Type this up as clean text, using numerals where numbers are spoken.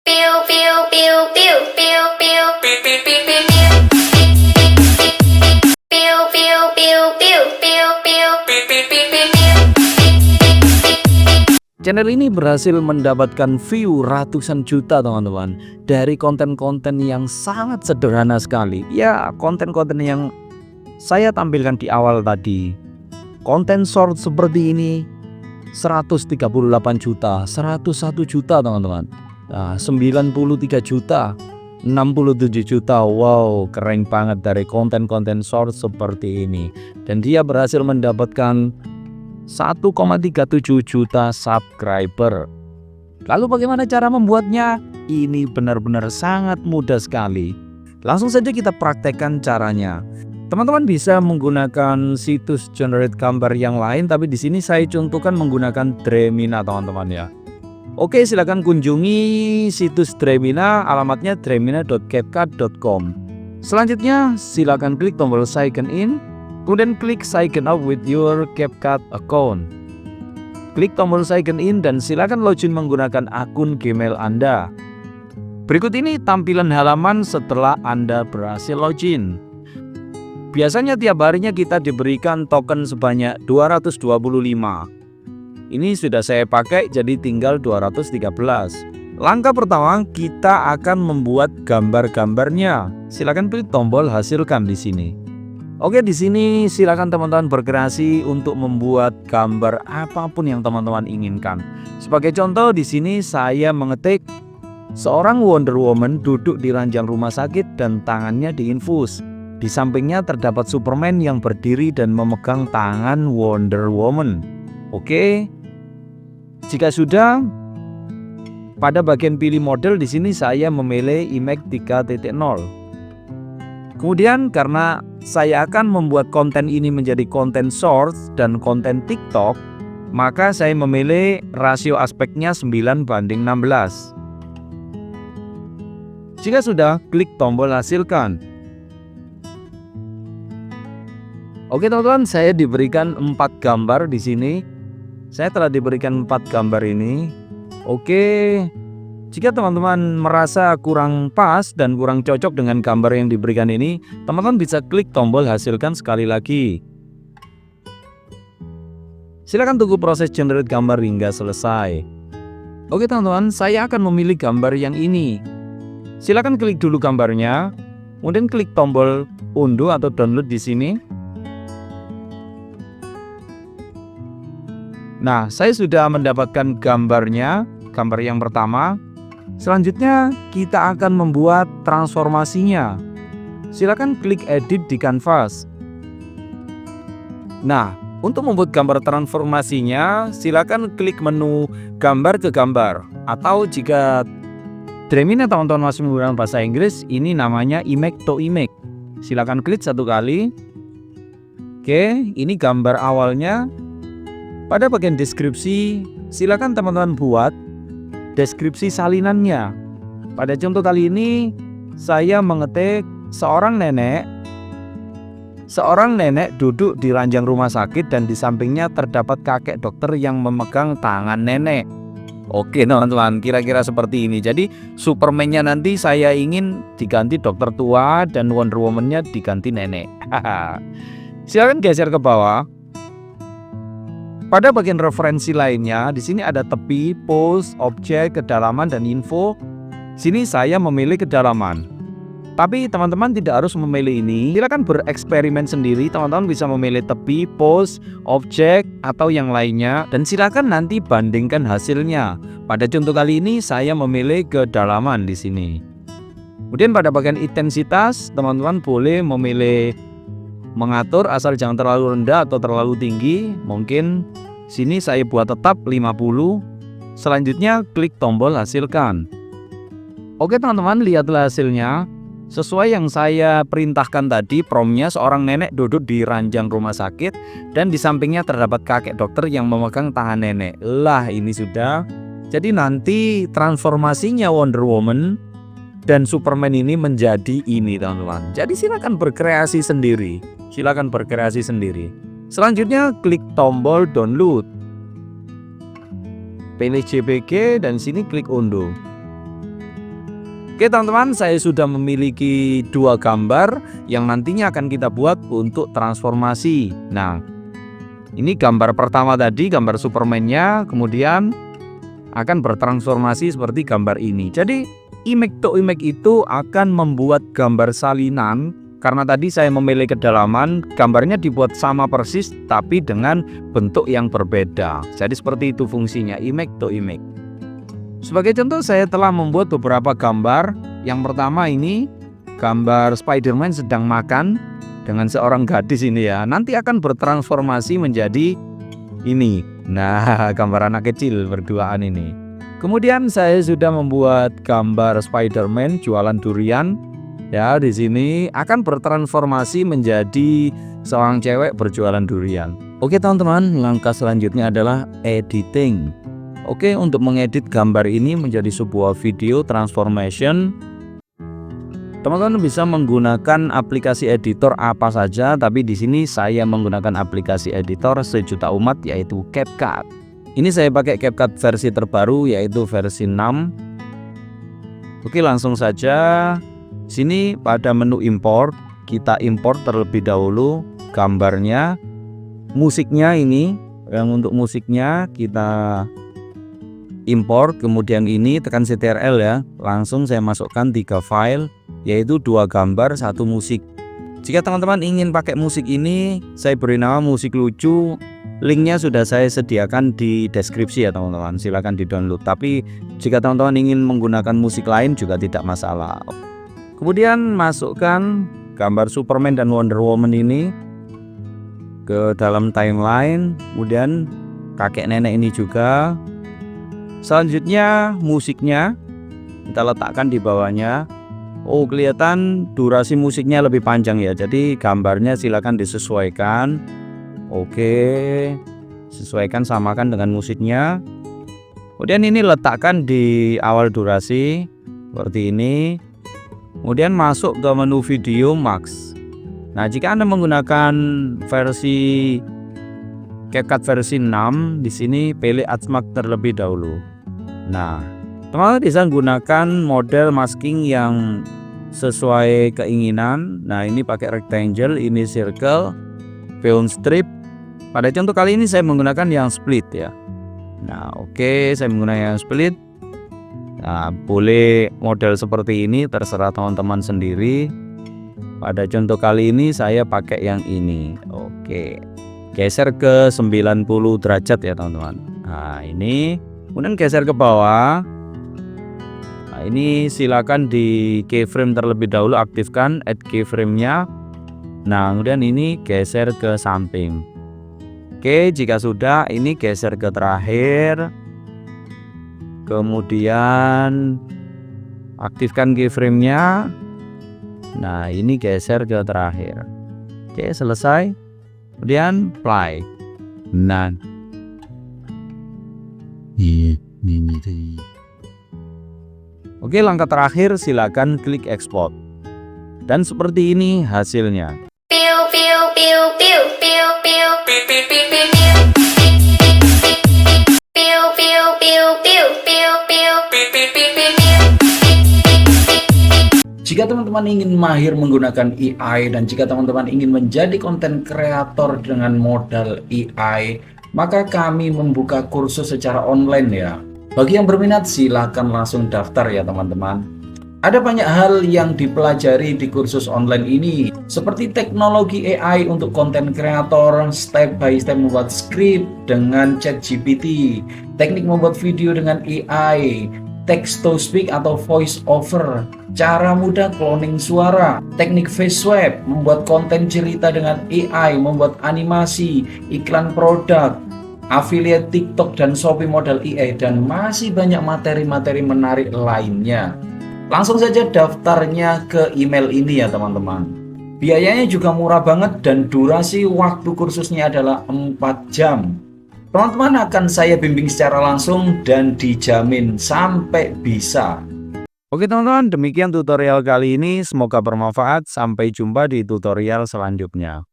Pew pew pew pew pew pew pew pew pew pew pew pew pew pew pew pew. Channel ini berhasil mendapatkan view ratusan juta teman-teman dari konten-konten yang sangat sederhana sekali. Ya, konten-konten yang saya tampilkan di awal tadi. Konten short seperti ini 138 juta, 101 juta teman-teman. Nah, 93 juta, 67 juta. Wow, keren banget dari konten-konten short seperti ini. Dan dia berhasil mendapatkan 1,37 juta subscriber. Lalu bagaimana cara membuatnya? Ini benar-benar sangat mudah sekali. Langsung saja kita praktekkan caranya. Teman-teman bisa menggunakan situs generate gambar yang lain, tapi di sini saya contohkan menggunakan Dremina teman-teman ya. Oke, silakan kunjungi situs Dremina, alamatnya dremina.capcut.com. Selanjutnya silakan klik tombol sign in. Kemudian klik sign up with your CapCut account. Klik tombol sign in dan silakan login menggunakan akun Gmail Anda. Berikut ini tampilan halaman setelah Anda berhasil login. Biasanya tiap harinya kita diberikan token sebanyak 225. Ini sudah saya pakai jadi tinggal 213. Langkah pertama kita akan membuat gambar-gambarnya. Silakan klik tombol hasilkan di sini. Oke, di sini silakan teman-teman berkreasi untuk membuat gambar apapun yang teman-teman inginkan. Sebagai contoh di sini saya mengetik seorang Wonder Woman duduk di ranjang rumah sakit dan tangannya diinfus. Di sampingnya terdapat Superman yang berdiri dan memegang tangan Wonder Woman. Oke. Jika sudah, pada bagian pilih model di sini saya memilih image 3.0. Kemudian karena saya akan membuat konten ini menjadi konten shorts dan konten TikTok, maka saya memilih rasio aspeknya 9:16. Jika sudah, klik tombol hasilkan. Oke teman-teman, saya diberikan 4 gambar di sini. Saya telah diberikan 4 gambar ini. Oke. Jika teman-teman merasa kurang pas dan kurang cocok dengan gambar yang diberikan ini, teman-teman bisa klik tombol hasilkan sekali lagi. Silakan tunggu proses generate gambar hingga selesai. Oke teman-teman, saya akan memilih gambar yang ini. Silakan klik dulu gambarnya, kemudian klik tombol unduh atau download di sini. Nah, saya sudah mendapatkan gambarnya, gambar yang pertama. Selanjutnya kita akan membuat transformasinya. Silakan klik edit di kanvas. Nah, untuk membuat gambar transformasinya, silakan klik menu gambar ke gambar. Atau jika Dremina teman-teman masih menggunakan bahasa Inggris, ini namanya image to image. Silakan klik 1 kali. Oke, ini gambar awalnya. Pada bagian deskripsi, silakan teman-teman buat deskripsi salinannya. Pada contoh kali ini saya mengetik seorang nenek duduk di ranjang rumah sakit dan di sampingnya terdapat kakek dokter yang memegang tangan nenek. Oke teman-teman, kira-kira seperti ini. Jadi Superman-nya nanti saya ingin diganti dokter tua dan Wonder Woman-nya diganti nenek. Silakan geser ke bawah. Pada bagian referensi lainnya, di sini ada tepi, pose, objek, kedalaman, dan info. Sini saya memilih kedalaman. Tapi teman-teman tidak harus memilih ini. Silakan bereksperimen sendiri. Teman-teman bisa memilih tepi, pose, objek, atau yang lainnya. Dan silakan nanti bandingkan hasilnya. Pada contoh kali ini saya memilih kedalaman di sini. Kemudian pada bagian intensitas, teman-teman boleh memilih mengatur asal jangan terlalu rendah atau terlalu tinggi. Mungkin sini saya buat tetap 50. Selanjutnya klik tombol hasilkan. Oke teman-teman, lihatlah hasilnya. Sesuai yang saya perintahkan tadi, promptnya seorang nenek duduk di ranjang rumah sakit dan di sampingnya terdapat kakek dokter yang memegang tangan nenek. Lah, ini sudah. Jadi nanti transformasinya Wonder Woman dan Superman ini menjadi ini teman-teman. Jadi silakan berkreasi sendiri. Silakan berkreasi sendiri. Selanjutnya klik tombol download. Pilih JPG dan sini klik unduh. Oke teman-teman, saya sudah memiliki 2 gambar yang nantinya akan kita buat untuk transformasi. Nah, ini gambar pertama tadi, gambar Superman-nya, kemudian akan bertransformasi seperti gambar ini. Jadi image to image itu akan membuat gambar salinan, karena tadi saya memilih kedalaman, gambarnya dibuat sama persis tapi dengan bentuk yang berbeda. Jadi seperti itu fungsinya image to image. Sebagai contoh, saya telah membuat beberapa gambar. Yang pertama ini gambar Spider-Man sedang makan dengan seorang gadis ini ya. Nanti akan bertransformasi menjadi ini. Nah, gambar anak kecil berduaan ini. Kemudian saya sudah membuat gambar Spider-Man jualan durian. Ya, di sini akan bertransformasi menjadi seorang cewek berjualan durian. Oke teman-teman, langkah selanjutnya adalah editing. Oke, untuk mengedit gambar ini menjadi sebuah video transformation, teman-teman bisa menggunakan aplikasi editor apa saja, tapi di sini saya menggunakan aplikasi editor sejuta umat yaitu CapCut. Ini saya pakai CapCut versi terbaru yaitu versi 6. Oke, langsung saja. Sini pada menu import, kita import terlebih dahulu gambarnya, musiknya ini. Yang untuk musiknya kita import, kemudian ini tekan Ctrl ya, langsung saya masukkan 3 file, yaitu 2 gambar 1 musik. Jika teman-teman ingin pakai musik ini, saya beri nama musik lucu. Linknya sudah saya sediakan di deskripsi ya teman-teman, silahkan di download. Tapi jika teman-teman ingin menggunakan musik lain juga tidak masalah. Kemudian masukkan gambar Superman dan Wonder Woman ini ke dalam timeline, kemudian kakek nenek ini juga. Selanjutnya musiknya kita letakkan di bawahnya. Oh, kelihatan durasi musiknya lebih panjang ya, jadi gambarnya silakan disesuaikan. Oke, sesuaikan, samakan dengan musiknya. Kemudian ini letakkan di awal durasi seperti ini. Kemudian masuk ke menu video max. Nah, jika Anda menggunakan versi CapCut versi 6, di sini pilih Atmax terlebih dahulu. Nah, teman-teman bisa gunakan model masking yang sesuai keinginan. Nah, ini pakai rectangle, ini circle, film strip. Pada contoh kali ini saya menggunakan yang split ya. Nah, oke, saya menggunakan yang split. Nah, boleh model seperti ini, terserah teman-teman sendiri. Pada contoh kali ini saya pakai yang ini. Oke, geser ke 90 derajat ya teman-teman. Nah, ini kemudian geser ke bawah. Nah, ini silakan di keyframe terlebih dahulu, aktifkan add keyframe-nya. Nah, kemudian ini geser ke samping. Oke, jika sudah, ini geser ke terakhir. Kemudian aktifkan keyframe-nya. Nah, ini geser ke terakhir. Oke, selesai. Kemudian play. Nah, oke, langkah terakhir silakan klik export. Dan seperti ini hasilnya. Pew pew pew pew pew pew pew pew pew pew pew pew pew pew pew pew pew pew pew. Jika teman-teman ingin mahir menggunakan AI dan jika teman-teman ingin menjadi konten kreator dengan modal AI, maka kami membuka kursus secara online ya. Bagi yang berminat silakan langsung daftar ya teman-teman. Ada banyak hal yang dipelajari di kursus online ini, seperti teknologi AI untuk konten kreator, step by step membuat skrip dengan ChatGPT, teknik membuat video dengan AI, text to speak atau voice over, cara mudah cloning suara, teknik face swap, membuat konten cerita dengan AI, membuat animasi, iklan produk, affiliate TikTok dan Shopee modal AI, dan masih banyak materi-materi menarik lainnya. Langsung saja daftarnya ke email ini ya teman-teman. Biayanya juga murah banget dan durasi waktu kursusnya adalah 4 jam. Teman-teman akan saya bimbing secara langsung dan dijamin sampai bisa. Oke teman-teman, demikian tutorial kali ini. Semoga bermanfaat. Sampai jumpa di tutorial selanjutnya.